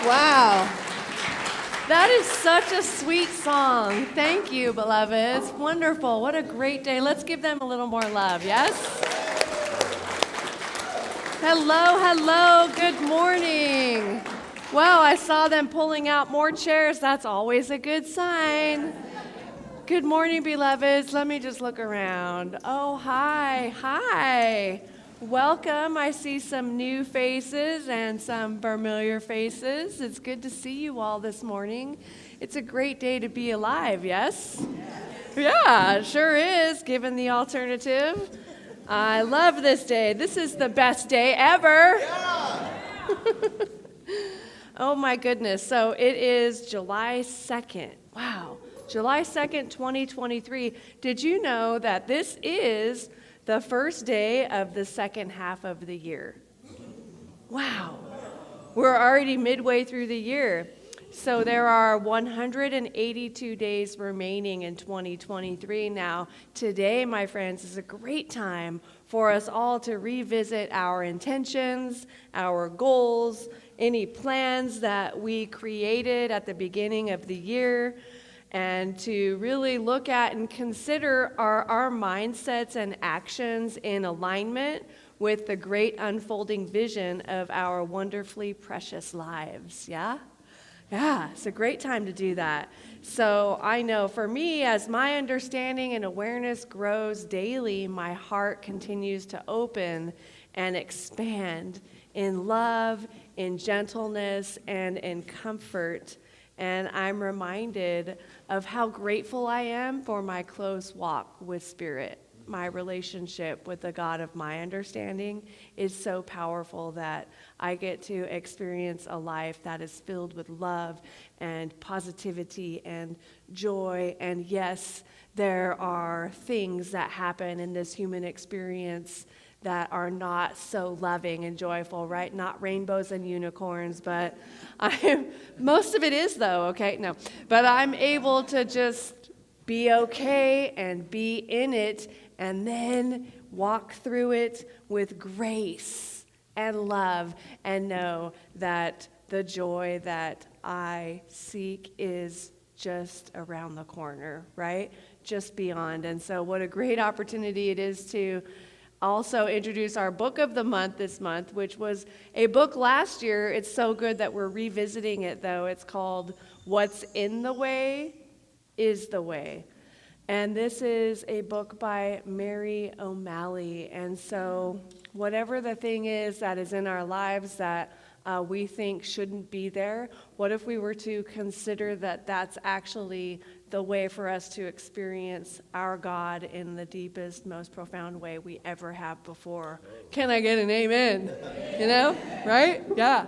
Wow. That is such a sweet song. Thank you, beloveds. Wonderful. What a great day. Let's give them a little more love, yes? Hello, hello. Good morning. Wow, I saw them pulling out more chairs. That's always a good sign. Good morning, beloveds. Let me just look around. Oh, hi. Hi. Welcome. I see some new faces and some familiar faces. It's good to see you all this morning. It's a great day to be alive, yes? Yeah, it sure is, given the alternative. I love this day. This is the best day ever. Oh, my goodness. So it is July 2nd. Wow. July 2nd, 2023. Did you know that this is the first day of the second half of the year? Wow. We're already midway through the year. So there are 182 days remaining in 2023. Now, today, my friends, is a great time for us all to revisit our intentions, our goals, any plans that we created at the beginning of the year, and to really look at and consider our mindsets and actions in alignment with the great unfolding vision of our wonderfully precious lives, yeah? Yeah, it's a great time to do that. So I know for me, as my understanding and awareness grows daily, my heart continues to open and expand in love, in gentleness, and in comfort. And I'm reminded of how grateful I am for my close walk with Spirit. My relationship with the God of my understanding is so powerful that I get to experience a life that is filled with love and positivity and joy. And yes, there are things that happen in this human experience that are not so loving and joyful, right? Not rainbows and unicorns, but most of it is though, okay? No, but I'm able to just be okay and be in it and then walk through it with grace and love and know that the joy that I seek is just around the corner, right? Just beyond. And so what a great opportunity it is to also introduce our book of the month this month, which was a book last year. It's so good that we're revisiting it, though. It's called What's in the Way is the Way. And this is a book by Mary O'Malley. And so whatever the thing is that is in our lives that we think shouldn't be there, what if we were to consider that that's actually the way for us to experience our God in the deepest, most profound way we ever have before? Can I get an amen? You know, right? Yeah.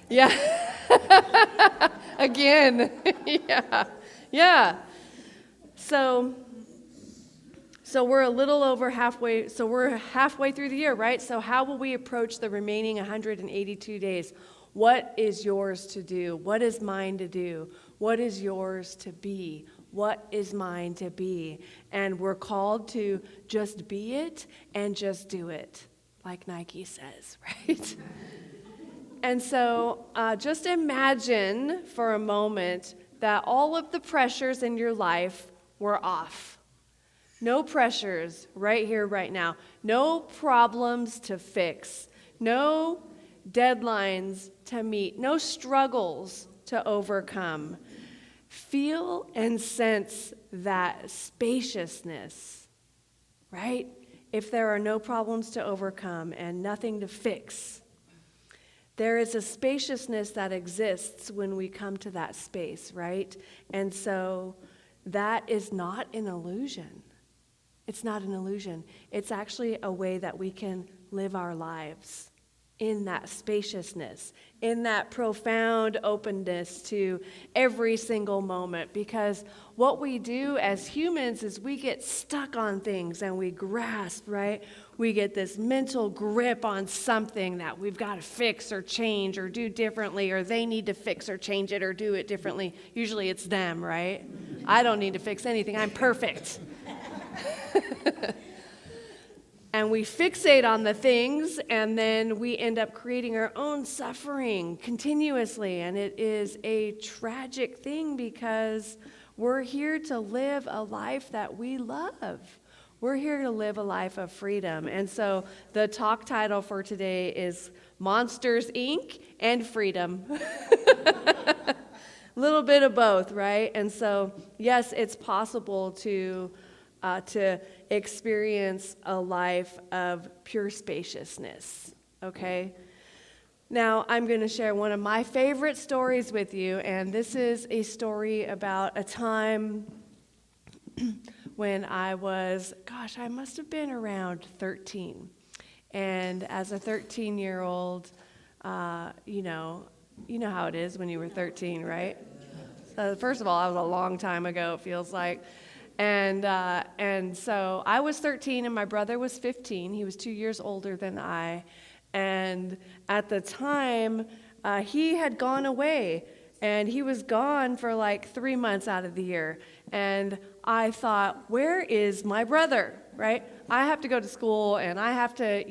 Yeah. Again. Yeah. Yeah. So we're a little over halfway, so we're halfway through the year, right? So how will we approach the remaining 182 days? What is yours to do? What is mine to do? What is yours to be? What is mine to be? And we're called to just be it and just do it, like Nike says, right? And so just imagine for a moment that all of the pressures in your life were off. No pressures right here, right now. No problems to fix. No deadlines to meet. No struggles to overcome. Feel and sense that spaciousness, right? If there are no problems to overcome and nothing to fix, There is a spaciousness that exists when we come to that space, right? And so that is not an illusion. It's not an illusion. It's actually a way that we can live our lives in that spaciousness, in that profound openness to every single moment. Because what we do as humans is we get stuck on things and we grasp, right? We get this mental grip on something that we've got to fix or change or do differently, or they need to fix or change it or do it differently. Usually it's them, right? I don't need to fix anything. I'm perfect. And we fixate on the things, and then we end up creating our own suffering continuously. And it is a tragic thing because we're here to live a life that we love. We're here to live a life of freedom. And so the talk title for today is Monsters, Inc. and Freedom. A little bit of both, right? And so, yes, it's possible to experience a life of pure spaciousness, okay? Now, I'm going to share one of my favorite stories with you, and this is a story about a time when I I must have been around 13. And as a 13-year-old, you know how it is when you were 13, right? So first of all, that was a long time ago, it feels like. And so I was 13 and my brother was 15. He was 2 years older than I. And at the time, he had gone away. And he was gone for like 3 months out of the year. And I thought, where is my brother, right? I have to go to school and I have to,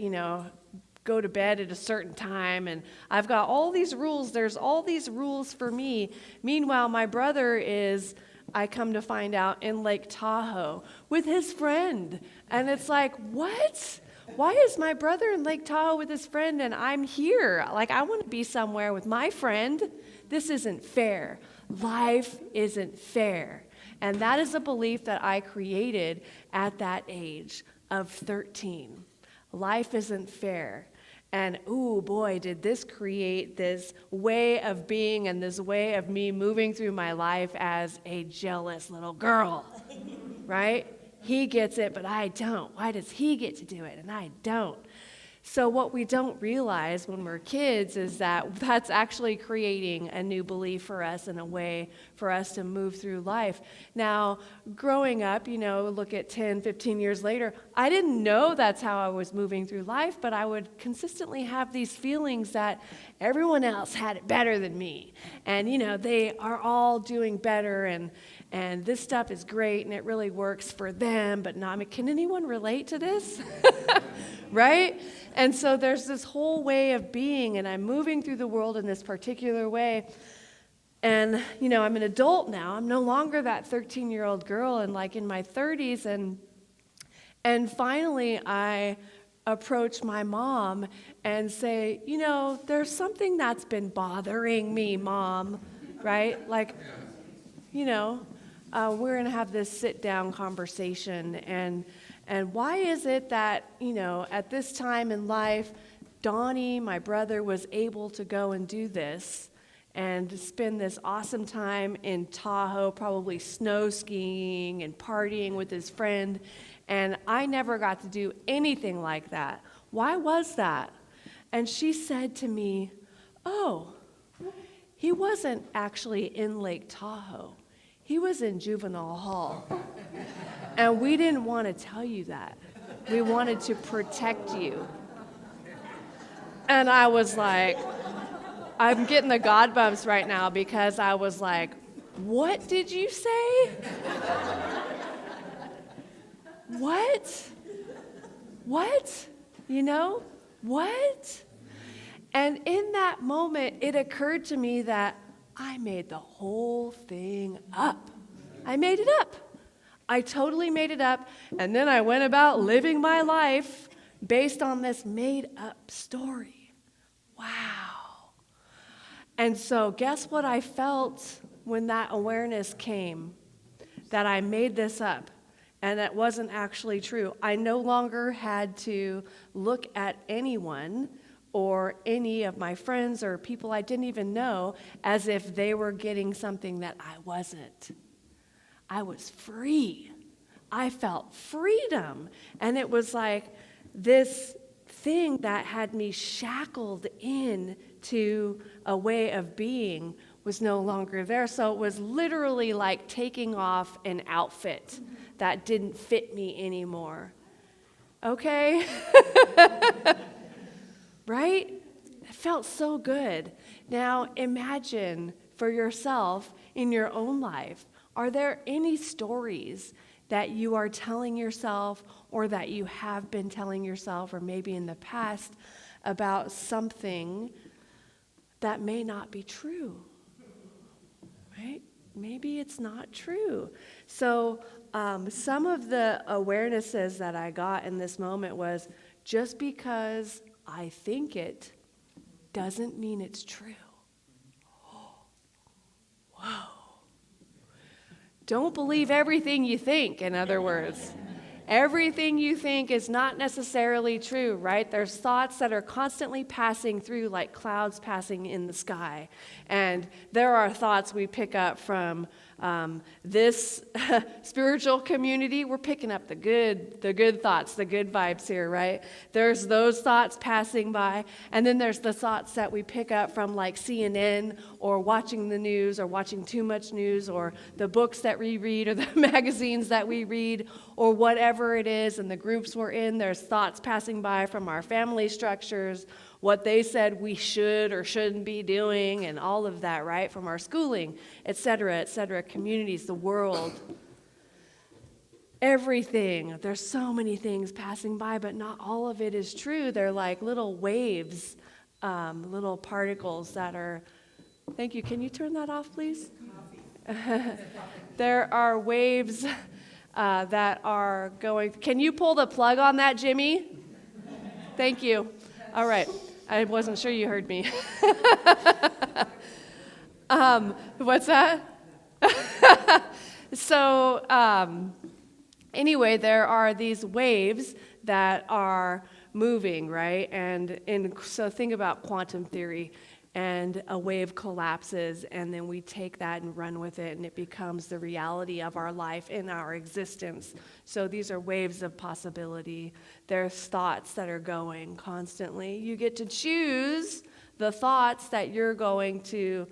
go to bed at a certain time. And I've got all these rules. There's all these rules for me. Meanwhile, my brother is, I come to find out, in Lake Tahoe with his friend. And it's like, what? Why is my brother in Lake Tahoe with his friend and I'm here? Like, I want to be somewhere with my friend. This isn't fair. Life isn't fair. And that is a belief that I created at that age of 13. Life isn't fair. And, ooh, boy, did this create this way of being and this way of me moving through my life as a jealous little girl, right? He gets it, but I don't. Why does he get to do it and I don't? So what we don't realize when we're kids is that that's actually creating a new belief for us and a way for us to move through life. Now, growing up, look at 10, 15 years later, I didn't know that's how I was moving through life, but I would consistently have these feelings that everyone else had it better than me. And, they are all doing better and this stuff is great and it really works for them, but not me. Can anyone relate to this? Right? And so there's this whole way of being, and I'm moving through the world in this particular way. And, I'm an adult now. I'm no longer that 13-year-old girl and like in my 30s. And finally, I approach my mom and say, there's something that's been bothering me, Mom, right? Like, we're going to have this sit-down conversation. And why is it that, at this time in life, Donnie, my brother, was able to go and do this and spend this awesome time in Tahoe, probably snow skiing and partying with his friend, and I never got to do anything like that? Why was that? And she said to me, oh, he wasn't actually in Lake Tahoe. He was in juvenile hall. And we didn't want to tell you that. We wanted to protect you. And I was like, I'm getting the God bumps right now because I was like, what did you say? What? What? What? And in that moment, it occurred to me that I made the whole thing up. I made it up. I totally made it up, and then I went about living my life based on this made-up story. Wow. And so guess what I felt when that awareness came, that I made this up, and that wasn't actually true. I no longer had to look at anyone or any of my friends or people I didn't even know as if they were getting something that I wasn't. I was free. I felt freedom. And it was like this thing that had me shackled in to a way of being was no longer there. So it was literally like taking off an outfit that didn't fit me anymore. Okay? Right? It felt so good. Now imagine for yourself in your own life, are there any stories that you are telling yourself or that you have been telling yourself or maybe in the past about something that may not be true? Right? Maybe it's not true. So some of the awarenesses that I got in this moment was just because I think it doesn't mean it's true. Whoa. Don't believe everything you think, in other words. Everything you think is not necessarily true, right? There's thoughts that are constantly passing through like clouds passing in the sky. And there are thoughts we pick up from this spiritual community. We're picking up the good thoughts, the good vibes here, right? There's those thoughts passing by. And then there's the thoughts that we pick up from like CNN or watching the news or watching too much news or the books that we read or the magazines that we read or whatever it is in the groups we're in. There's thoughts passing by from our family structures, what they said we should or shouldn't be doing, and all of that, right? From our schooling, et cetera, communities, the world, everything. There's so many things passing by, but not all of it is true. They're like little waves, little particles that are, thank you. Can you turn that off, please? There are waves that are going, can you pull the plug on that, Jimmy? Thank you. All right. I wasn't sure you heard me. What's that? So anyway, there are these waves that are moving, right? And so think about quantum theory, and a wave collapses, and then we take that and run with it, and it becomes the reality of our life and our existence. So these are waves of possibility. There's thoughts that are going constantly. You get to choose the thoughts that you're going to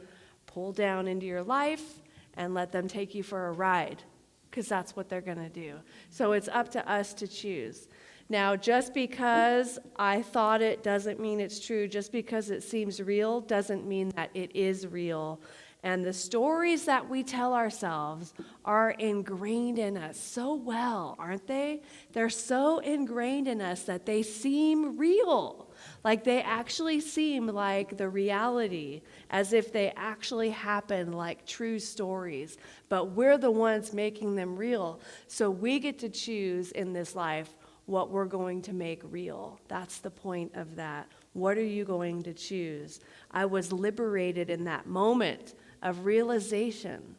pull down into your life and let them take you for a ride, because that's what they're going to do. So it's up to us to choose. Now, just because I thought it doesn't mean it's true. Just because it seems real doesn't mean that it is real. And the stories that we tell ourselves are ingrained in us so well, aren't they? They're so ingrained in us that they seem real. Like they actually seem like the reality, as if they actually happen like true stories. But we're the ones making them real. So we get to choose in this life what we're going to make real. That's the point of that. What are you going to choose? I was liberated in that moment of realization.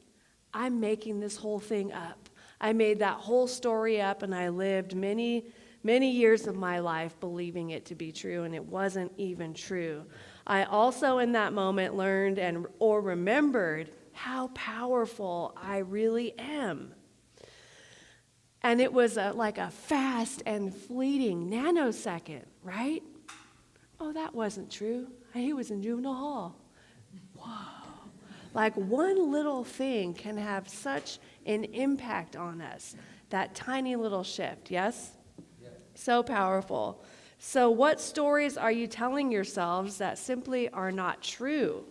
I'm making this whole thing up. I made that whole story up, and I lived many, many years of my life believing it to be true, and it wasn't even true. I also in that moment learned or remembered how powerful I really am. And it was like a fast and fleeting nanosecond, right? Oh, that wasn't true. He was in juvenile hall. Whoa. Like one little thing can have such an impact on us. That tiny little shift, yes? So powerful. So what stories are you telling yourselves that simply are not true?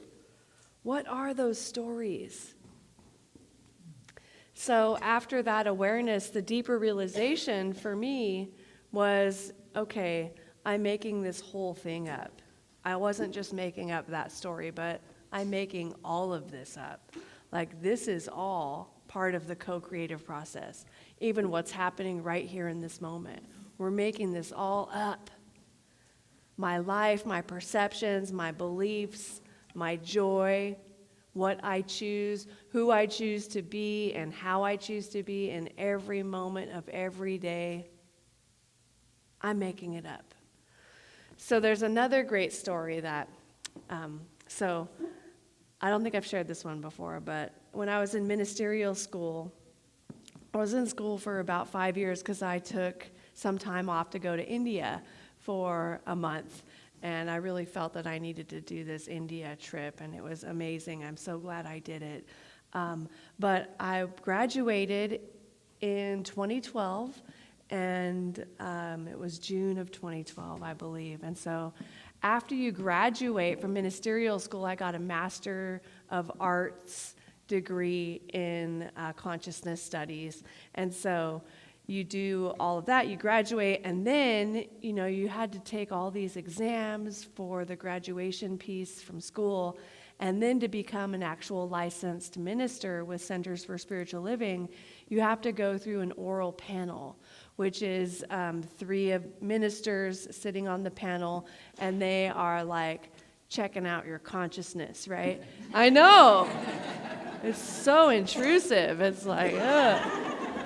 What are those stories? So after that awareness, the deeper realization for me was, okay, I'm making this whole thing up. I wasn't just making up that story, but I'm making all of this up. Like this is all part of the co-creative process, even what's happening right here in this moment. We're making this all up. My life, my perceptions, my beliefs, my joy, what I choose, who I choose to be, and how I choose to be in every moment of every day. I'm making it up. So there's another great story that, so I don't think I've shared this one before, but when I was in ministerial school, I was in school for about 5 years because I took some time off to go to India for a month. And I really felt that I needed to do this India trip, and it was amazing. I'm so glad I did it. But I graduated in 2012, and it was June of 2012, I believe. And so after you graduate from ministerial school, I got a Master of Arts degree in consciousness studies. And so you do all of that, you graduate, and then, you had to take all these exams for the graduation piece from school, and then to become an actual licensed minister with Centers for Spiritual Living, you have to go through an oral panel, which is 3 of ministers sitting on the panel, and they are like checking out your consciousness, right? I know. It's so intrusive. It's like,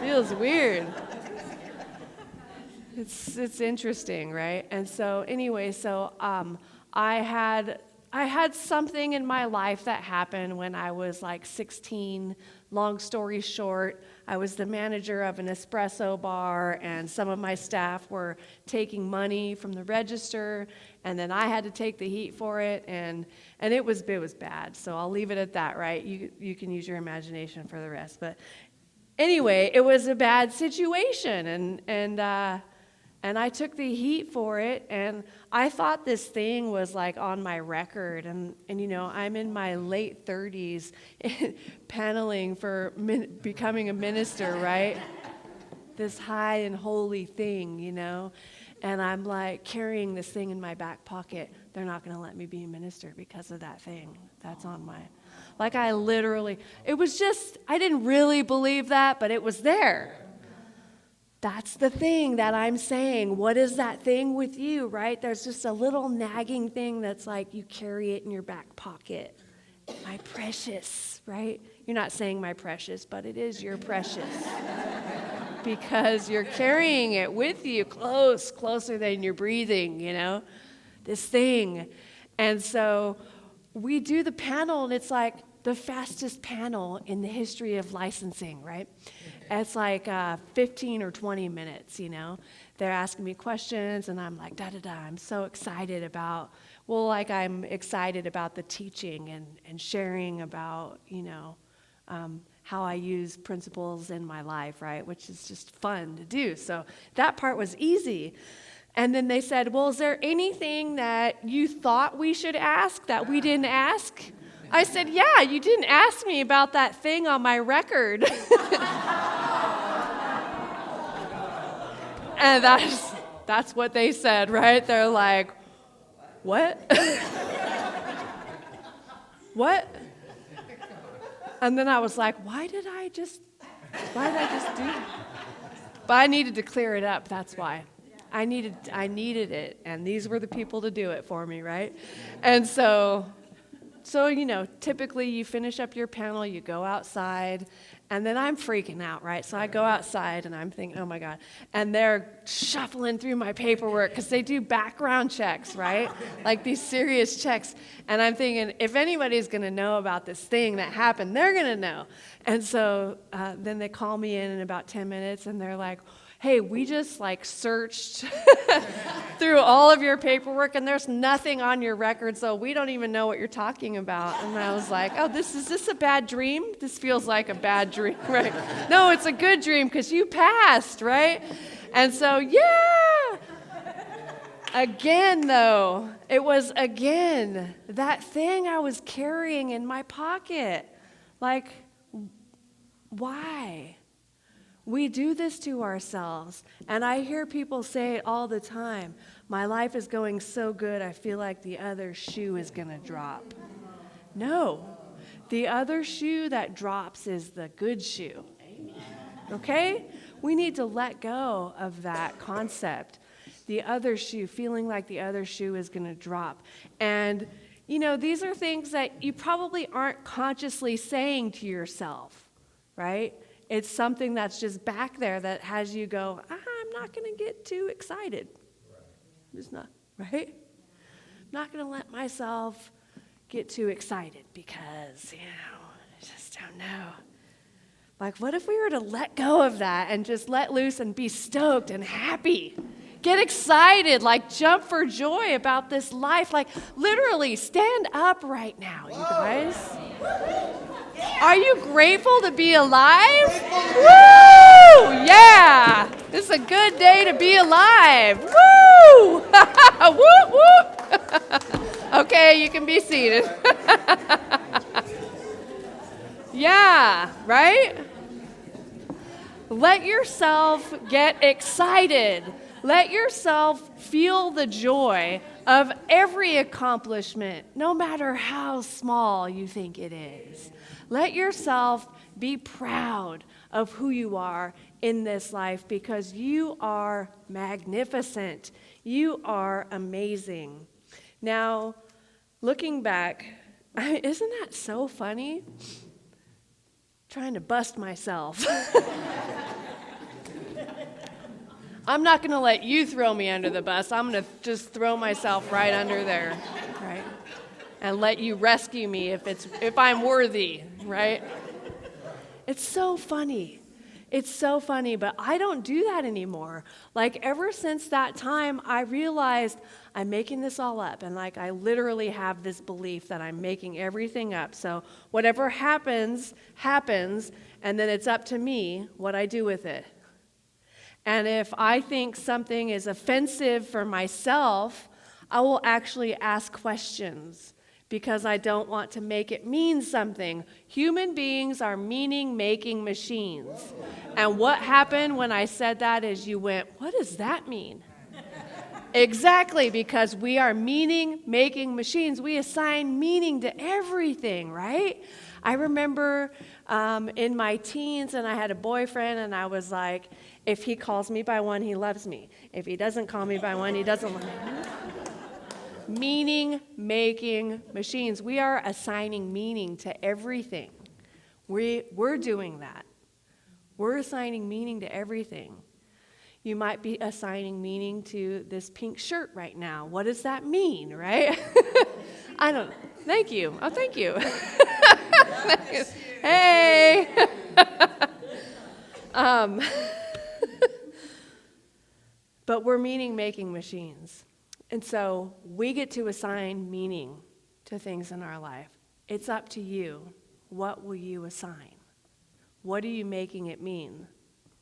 feels weird. It's interesting, right? And so anyway, I had something in my life that happened when I was like 16. Long story short, I was the manager of an espresso bar, and some of my staff were taking money from the register, and then I had to take the heat for it, and it was bad. So I'll leave it at that, right? You can use your imagination for the rest. But anyway, it was a bad situation, and I took the heat for it, and I thought this thing was like on my record, and I'm in my late 30s paneling for becoming a minister, right? This high and holy thing, and I'm like carrying this thing in my back pocket. They're not going to let me be a minister because of that thing that's on my, it was just, I didn't really believe that, but it was there. That's the thing that I'm saying. What is that thing with you, right? There's just a little nagging thing that's like you carry it in your back pocket. My precious, right? You're not saying my precious, but it is your precious. Because you're carrying it with you closer than you're breathing, this thing. And so we do the panel, and it's like the fastest panel in the history of licensing, right? It's like 15 or 20 minutes, They're asking me questions, and I'm like, da-da-da. I'm so excited about, I'm excited about the teaching and sharing about, how I use principles in my life, right? Which is just fun to do. So that part was easy. And then they said, well, is there anything that you thought we should ask that we didn't ask? I said, yeah, you didn't ask me about that thing on my record. And that's what they said, right? They're like, what? What? And then I was like, why did I just do that? But I needed to clear it up, that's why. I needed it, and these were the people to do it for me, right? And so typically you finish up your panel, you go outside, and then I'm freaking out, right? So I go outside, and I'm thinking, oh, my God. And they're shuffling through my paperwork because they do background checks, right? Like these serious checks. And I'm thinking, if anybody's going to know about this thing that happened, they're going to know. And so then they call me in about 10 minutes, and they're like, hey, we just searched through all of your paperwork, and there's nothing on your record, so we don't even know what you're talking about. And I was like, oh, is this a bad dream? This feels like a bad dream, right? No, it's a good dream because you passed, right? And so, yeah. Again, though, it was that thing I was carrying in my pocket. Why? We do this to ourselves, and I hear people say it all the time. My life is going so good, I feel like the other shoe is going to drop. No, the other shoe that drops is the good shoe. Okay? We need to let go of that concept. The other shoe, feeling like the other shoe is going to drop. And, these are things that you probably aren't consciously saying to yourself, right? It's something that's just back there that has you go, I'm not going to get too excited. It's not, right? not going to let myself get too excited because, I just don't know. Like, what if we were to let go of that and just let loose and be stoked and happy? Get excited, like jump for joy about this life. Like, literally, stand up right now, you guys. Are you grateful to be alive? Woo! Yeah! This is a good day to be alive. Woo! Whoop, whoop. Okay, you can be seated. Yeah, right? Let yourself get excited. Let yourself feel the joy of every accomplishment, no matter how small you think it is. Let yourself be proud of who you are in this life because you are magnificent. You are amazing. Now, looking back, isn't that so funny? Trying to bust myself. I'm not going to let you throw me under the bus. I'm going to just throw myself right under there, right? And let you rescue me if I'm worthy, right? It's so funny. It's so funny, but I don't do that anymore. Like, ever since that time, I realized I'm making this all up. And, like, I literally have this belief that I'm making everything up. So whatever happens, happens, and then it's up to me what I do with it. And if I think something is offensive for myself, I will actually ask questions because I don't want to make it mean something. Human beings are meaning-making machines. And what happened when I said that is you went, what does that mean? Exactly, because we are meaning-making machines. We assign meaning to everything, right? I remember in my teens, and I had a boyfriend, and I was like, if he calls me by one, he loves me. If he doesn't call me by one, he doesn't love me. Meaning-making machines. We are assigning meaning to everything. We're doing that. We're assigning meaning to everything. You might be assigning meaning to this pink shirt right now. What does that mean, right? I don't know. Thank you. Oh, thank you. Hey. But we're meaning-making machines. And so we get to assign meaning to things in our life. It's up to you. What will you assign? What are you making it mean?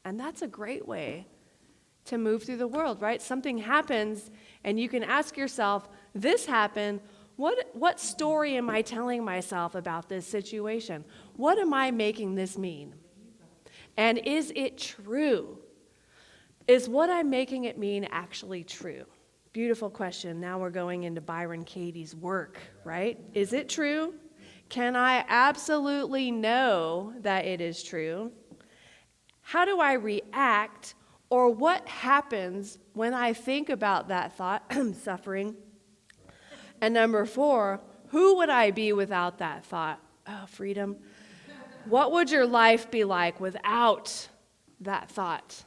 And that's a great way to move through the world, right? Something happens, and you can ask yourself, this happened. What story am I telling myself about this situation? What am I making this mean? And is it true? Is what I'm making it mean actually true? Beautiful question. Now we're going into Byron Katie's work, right? Is it true? Can I absolutely know that it is true? How do I react, or what happens when I think about that thought, suffering? And number 4, who would I be without that thought? Oh, freedom. What would your life be like without that thought?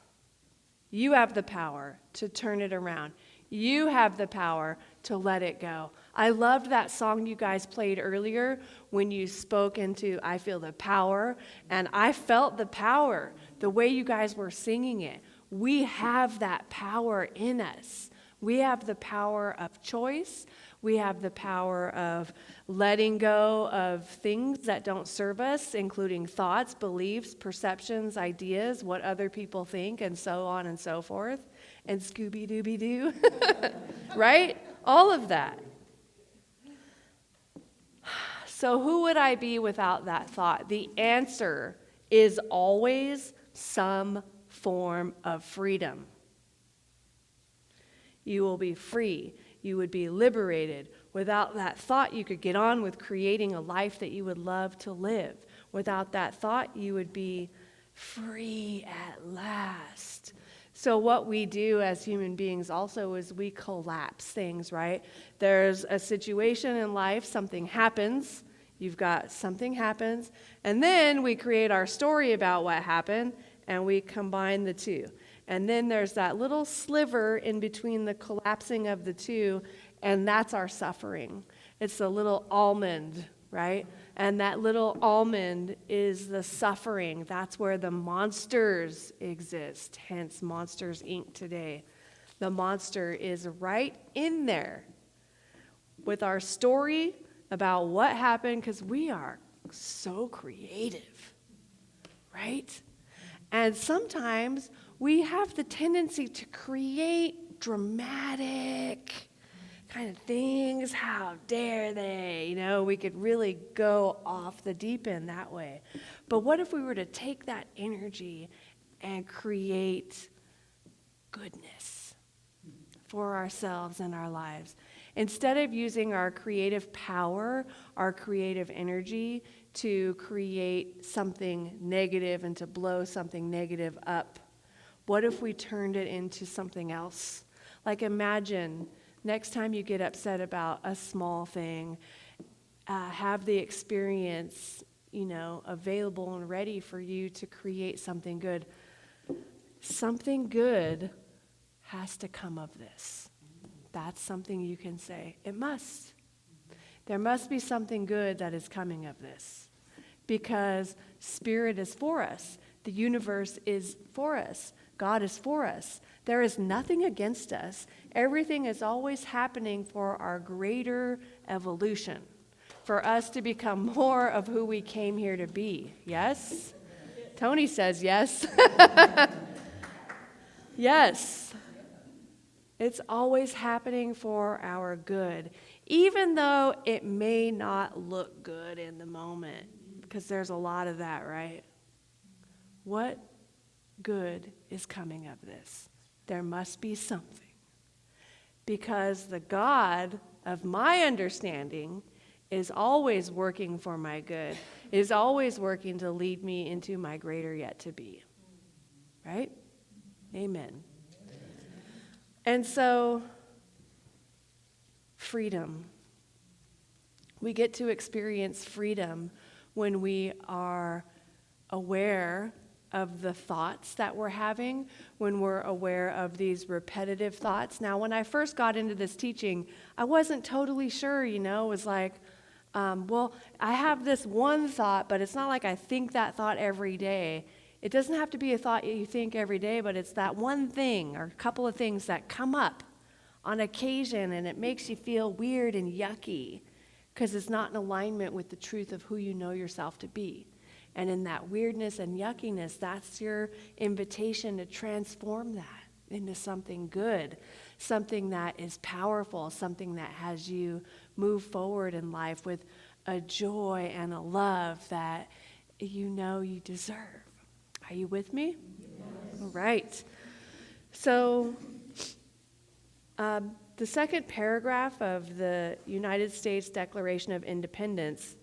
You have the power to turn it around. You have the power to let it go. I loved that song you guys played earlier when you spoke into I feel the power, and I felt the power the way you guys were singing it. We have that power in us. We have the power of choice. We have the power of letting go of things that don't serve us, including thoughts, beliefs, perceptions, ideas, what other people think, and so on and so forth. And Scooby-Dooby-Doo, right? All of that. So who would I be without that thought? The answer is always some form of freedom. You will be free. You would be liberated. Without that thought, you could get on with creating a life that you would love to live. Without that thought, you would be free at last. So what we do as human beings also is we collapse things, right? There's a situation in life, something happens, you've got something happens, and then we create our story about what happened, and we combine the two. And then there's that little sliver in between the collapsing of the two, And that's our suffering. It's the little almond, right? And that little almond is the suffering. That's where the monsters exist, hence Monsters, Inc. today. The monster is right in there with our story about what happened, because we are so creative, right? And sometimes we have the tendency to create dramatic kind of things. How dare they? We could really go off the deep end that way. But what if we were to take that energy and create goodness for ourselves and our lives? Instead of using our creative power, our creative energy to create something negative and to blow something negative up, what if we turned it into something else? Like, imagine next time you get upset about a small thing, have the experience, available and ready for you to create something good. Something good has to come of this. That's something you can say. It must. There must be something good that is coming of this, because Spirit is for us. The universe is for us. God is for us. There is nothing against us. Everything is always happening for our greater evolution, for us to become more of who we came here to be. Yes? Tony says yes. Yes. It's always happening for our good, even though it may not look good in the moment, because there's a lot of that, right? What good is coming of this? There must be something, because the God of my understanding is always working for my good, is always working to lead me into my greater yet to be. Right? Amen. And so, freedom. We get to experience freedom when we are aware of the thoughts that we're having, when we're aware of these repetitive thoughts. Now, when I first got into this teaching, I wasn't totally sure, it was like, I have this one thought, but it's not like I think that thought every day. It doesn't have to be a thought you think every day, but it's that one thing or a couple of things that come up on occasion, and it makes you feel weird and yucky because it's not in alignment with the truth of who you know yourself to be. And in that weirdness and yuckiness, that's your invitation to transform that into something good, something that is powerful, something that has you move forward in life with a joy and a love that you deserve. Are you with me? Yes. All right. So the second paragraph of the United States Declaration of Independence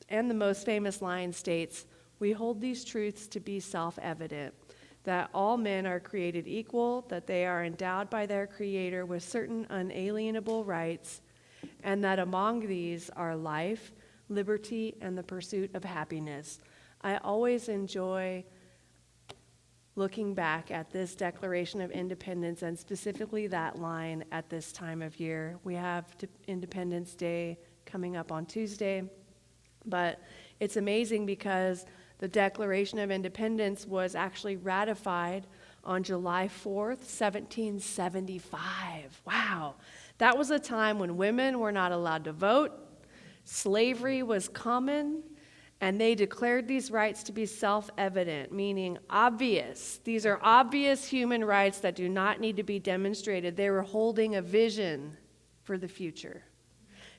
and the most famous line states, "We hold these truths to be self-evident, that all men are created equal, that they are endowed by their Creator with certain unalienable rights, and that among these are life, liberty, and the pursuit of happiness." I always enjoy looking back at this Declaration of Independence, and specifically that line at this time of year. We have Independence Day coming up on Tuesday, but it's amazing because the Declaration of Independence was actually ratified on July 4th, 1775. Wow. That was a time when women were not allowed to vote, slavery was common, and they declared these rights to be self-evident, meaning obvious. These are obvious human rights that do not need to be demonstrated. They were holding a vision for the future.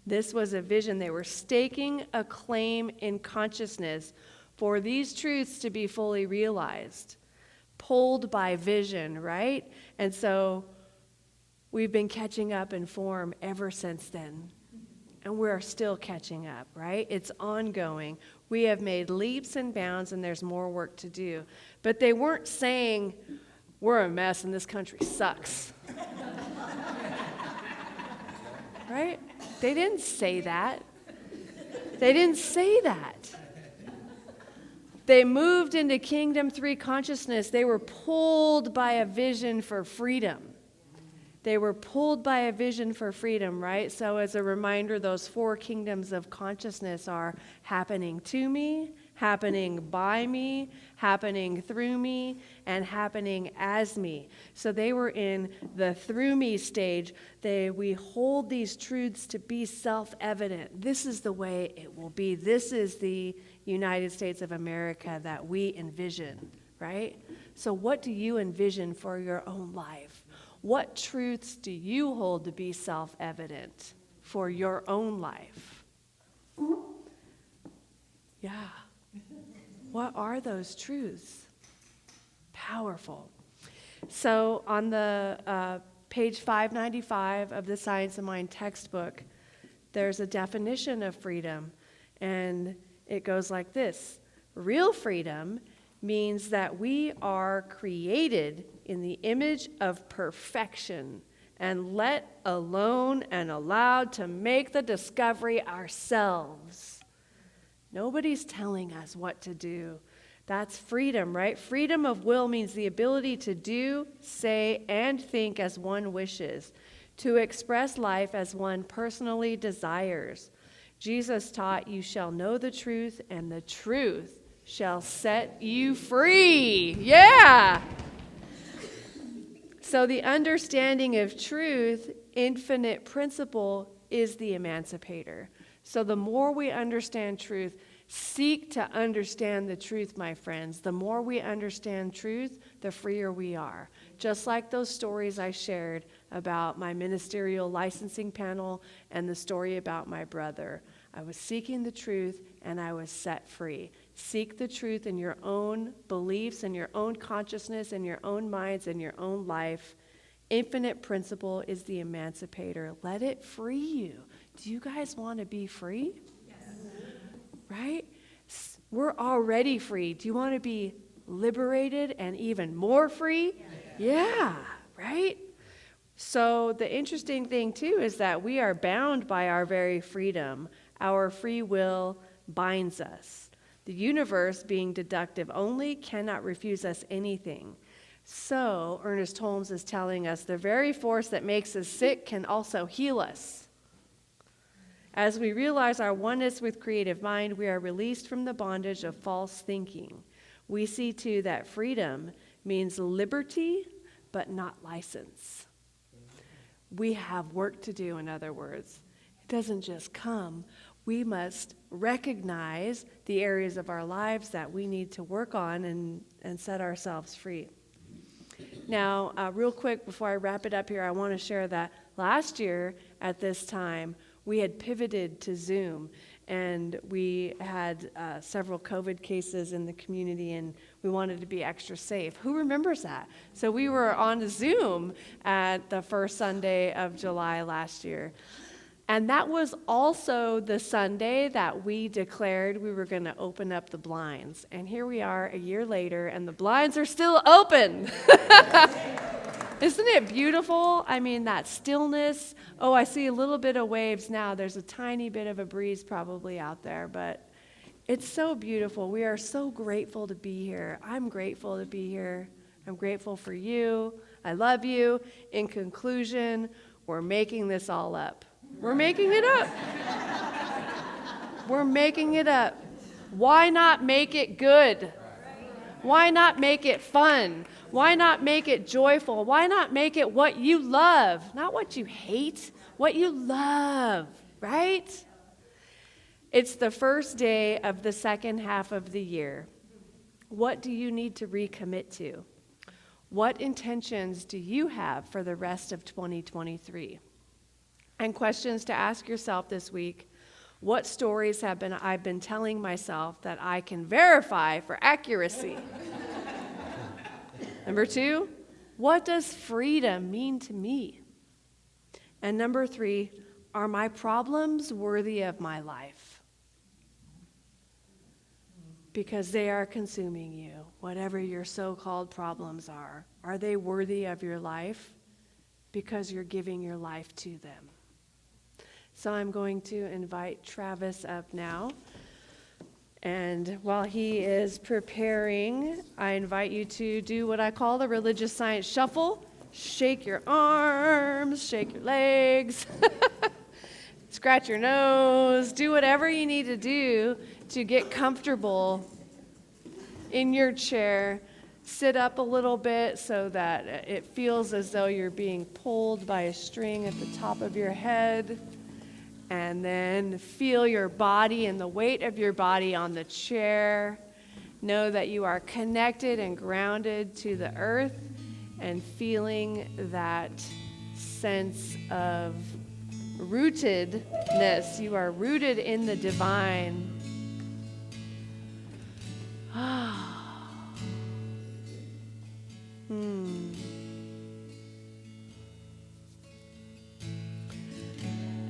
This was a vision. They were staking a claim in consciousness for these truths to be fully realized, pulled by vision, right? And so we've been catching up in form ever since then. And we're still catching up, right? It's ongoing. We have made leaps and bounds, and there's more work to do. But they weren't saying, we're a mess and this country sucks. Right? They didn't say that. They didn't say that. They moved into Kingdom 3 consciousness. They were pulled by a vision for freedom. They were pulled by a vision for freedom, right? So as a reminder, those 4 kingdoms of consciousness are happening to me, happening by me, happening through me, and happening as me. So they were in the through me stage. We hold these truths to be self-evident. This is the way it will be. This is the United States of America that we envision, right? So what do you envision for your own life? What truths do you hold to be self-evident for your own life? Yeah. What are those truths? Powerful. So on the page 595 of the Science of Mind textbook, there's a definition of freedom, and it goes like this. Real freedom means that we are created in the image of perfection and let alone and allowed to make the discovery ourselves. Nobody's telling us what to do. That's freedom, right? Freedom of will means the ability to do, say, and think as one wishes, to express life as one personally desires. Jesus taught, "You shall know the truth, and the truth shall set you free." Yeah! So the understanding of truth, infinite principle, is the emancipator. So the more we understand truth, seek to understand the truth, my friends. The more we understand truth, the freer we are. Just like those stories I shared about my ministerial licensing panel and the story about my brother. I was seeking the truth and I was set free. Seek the truth in your own beliefs, in your own consciousness, in your own minds, in your own life. Infinite principle is the emancipator. Let it free you. Do you guys want to be free? Yes. Right? We're already free. Do you want to be liberated and even more free? Yeah, right? So the interesting thing, too, is that we are bound by our very freedom. Our free will binds us. The universe, being deductive only, cannot refuse us anything. So, Ernest Holmes is telling us, the very force that makes us sick can also heal us. As we realize our oneness with creative mind, we are released from the bondage of false thinking. We see, too, that freedom means liberty, but not license. We have work to do, in other words. It doesn't just come. We must recognize the areas of our lives that we need to work on and set ourselves free. Now, real quick, before I wrap it up here, I want to share that last year at this time, we had pivoted to Zoom, and we had several COVID cases in the community, and we wanted to be extra safe. Who remembers that? So we were on Zoom at the first Sunday of July last year. And that was also the Sunday that we declared we were going to open up the blinds. And here we are a year later, and the blinds are still open. Isn't it beautiful? I mean, that stillness. Oh, I see a little bit of waves now. There's a tiny bit of a breeze probably out there, but it's so beautiful. We are so grateful to be here. I'm grateful to be here. I'm grateful for you. I love you. In conclusion, we're making this all up. We're making it up. We're making it up. Why not make it good? Why not make it fun? Why not make it joyful? Why not make it what you love? Not what you hate, what you love, right? It's the first day of the second half of the year. What do you need to recommit to? What intentions do you have for the rest of 2023? And questions to ask yourself this week: what stories have I've been telling myself that I can verify for accuracy? Number 2, what does freedom mean to me? And number 3, are my problems worthy of my life? Because they are consuming you, whatever your so-called problems are. Are they worthy of your life? Because you're giving your life to them. So I'm going to invite Travis up now. And while he is preparing, I invite you to do what I call the religious science shuffle. Shake your arms, shake your legs, scratch your nose, do whatever you need to do to get comfortable in your chair. Sit up a little bit so that it feels as though you're being pulled by a string at the top of your head. And then feel your body and the weight of your body on the chair. Know that you are connected and grounded to the earth and feeling that sense of rootedness. You are rooted in the divine.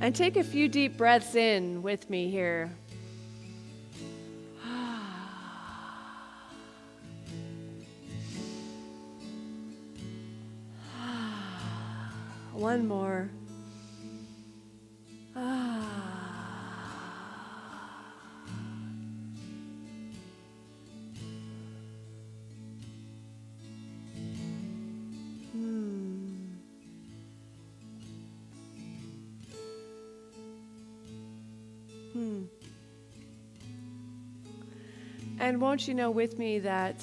And take a few deep breaths in with me here. One more. And won't you know with me that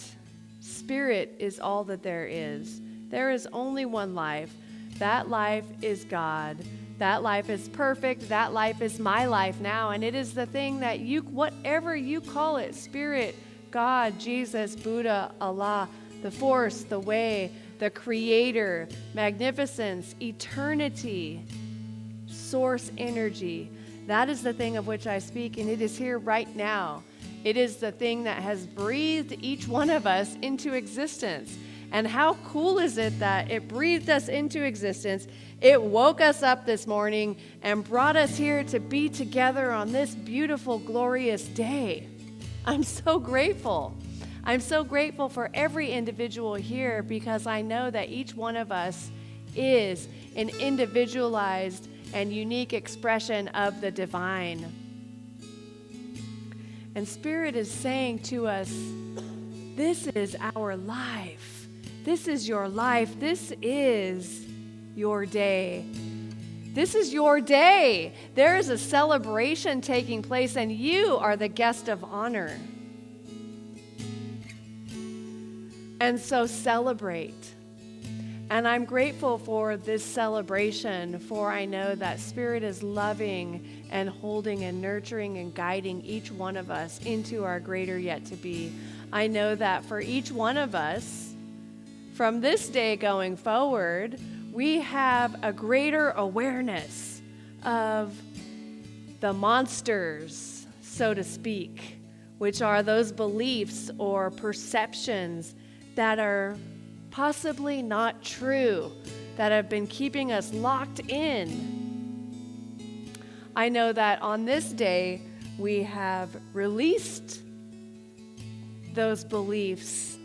spirit is all that there is. There is only one life. That life is God. That life is perfect. That life is my life now. And it is the thing that you, whatever you call it, spirit, God, Jesus, Buddha, Allah, the force, the way, the creator, magnificence, eternity, source energy. That is the thing of which I speak, and it is here right now. It is the thing that has breathed each one of us into existence. And how cool is it that it breathed us into existence? It woke us up this morning and brought us here to be together on this beautiful, glorious day. I'm so grateful. I'm so grateful for every individual here because I know that each one of us is an individualized and unique expression of the divine. And Spirit is saying to us, this is our life. This is your life. This is your day. This is your day. There is a celebration taking place, and you are the guest of honor. And so celebrate. And I'm grateful for this celebration, for I know that Spirit is loving and holding and nurturing and guiding each one of us into our greater yet to be. I know that for each one of us, from this day going forward, we have a greater awareness of the monsters, so to speak, which are those beliefs or perceptions that are possibly not true, that have been keeping us locked in. I know that on this day, we have released those beliefs,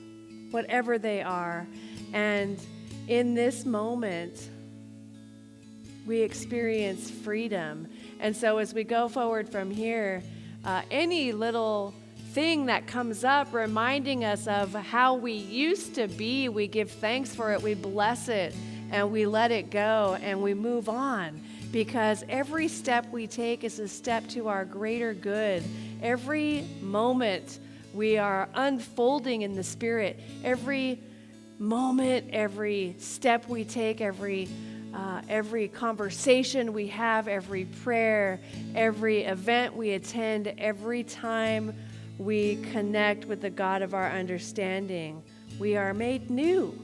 whatever they are, and in this moment, we experience freedom. And so as we go forward from here, any little thing that comes up reminding us of how we used to be, we give thanks for it, we bless it, and we let it go, and we move on. Because every step we take is a step to our greater good. Every moment we are unfolding in the Spirit. Every moment, every step we take, every conversation we have, every prayer, every event we attend, every time we connect with the God of our understanding, we are made new.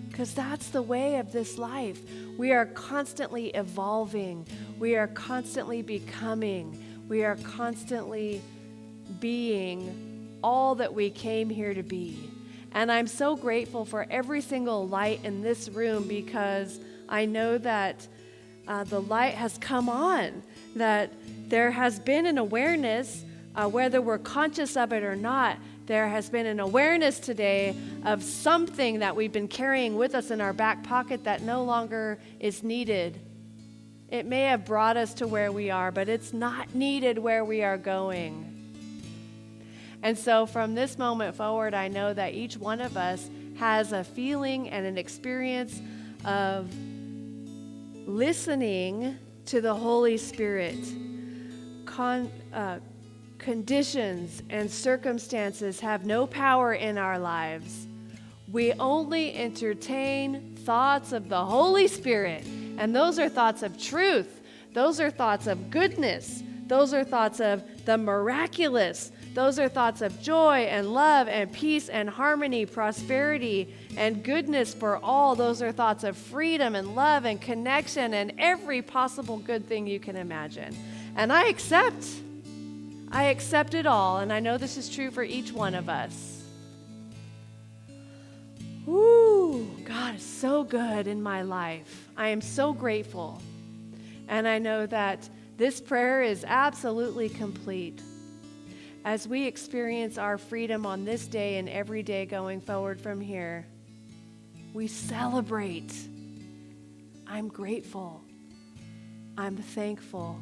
Because that's the way of this life. We are constantly evolving. We are constantly becoming. We are constantly being all that we came here to be. And I'm so grateful for every single light in this room because I know that the light has come on, that there has been an awareness, whether we're conscious of it or not, there has been an awareness today of something that we've been carrying with us in our back pocket that no longer is needed. It may have brought us to where we are, but it's not needed where we are going. And so from this moment forward, I know that each one of us has a feeling and an experience of listening to the Holy Spirit. Conditions and circumstances have no power in our lives. We only entertain thoughts of the Holy Spirit, and those are thoughts of truth. Those are thoughts of goodness. Those are thoughts of the miraculous. Those are thoughts of joy and love and peace and harmony, prosperity and goodness for all. Those are thoughts of freedom and love and connection and every possible good thing you can imagine. And I accept it all, and I know this is true for each one of us. Woo, God is so good in my life. I am so grateful. And I know that this prayer is absolutely complete. As we experience our freedom on this day and every day going forward from here, we celebrate. I'm grateful. I'm thankful.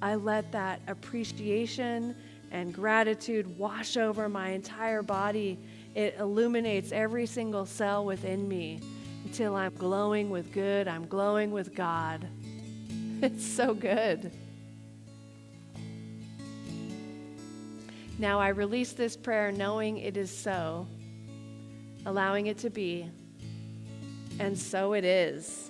I let that appreciation and gratitude wash over my entire body. It illuminates every single cell within me until I'm glowing with good. I'm glowing with God. It's so good. Now I release this prayer knowing it is so, allowing it to be, and so it is.